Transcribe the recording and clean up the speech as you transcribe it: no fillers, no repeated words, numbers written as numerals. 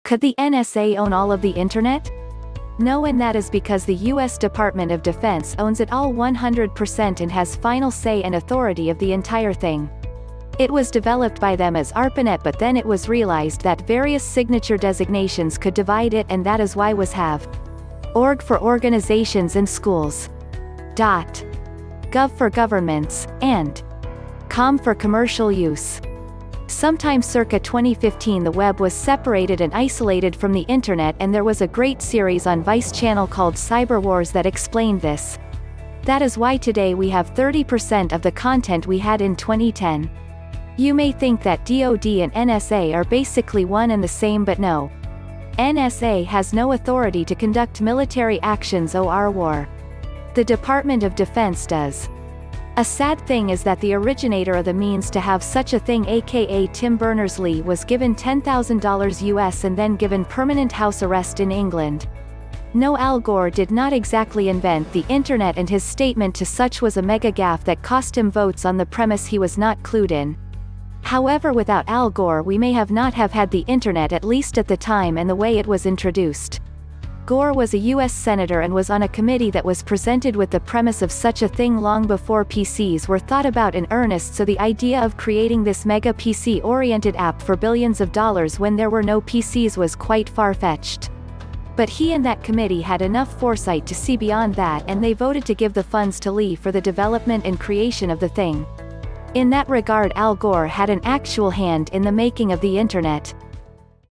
Could the NSA own all of the internet? No, and that is because the US Department of Defense owns it all 100% and has final say and authority of the entire thing. It was developed by them as ARPANET, but then it was realized that various signature designations could divide it, and that is why was have org for organizations and schools, gov for governments, and com for commercial use. Sometime circa 2015 the web was separated and isolated from the internet, and there was a great series on Vice Channel called Cyber Wars that explained this. That is why today we have 30% of the content we had in 2010. You may think that DoD and NSA are basically one and the same, but no. NSA has no authority to conduct military actions or war. The Department of Defense does. A sad thing is that the originator of the means to have such a thing, aka Tim Berners-Lee, was given $10,000 US and then given permanent house arrest in England. No, Al Gore did not exactly invent the internet, and his statement to such was a mega gaffe that cost him votes on the premise he was not clued in. However, without Al Gore we may have not have had the internet, at least at the time and the way it was introduced. Gore was a US senator and was on a committee that was presented with the premise of such a thing long before PCs were thought about in earnest, so the idea of creating this mega PC-oriented app for billions of dollars when there were no PCs was quite far-fetched. But he and that committee had enough foresight to see beyond that, and they voted to give the funds to Lee for the development and creation of the thing. In that regard, Al Gore had an actual hand in the making of the internet.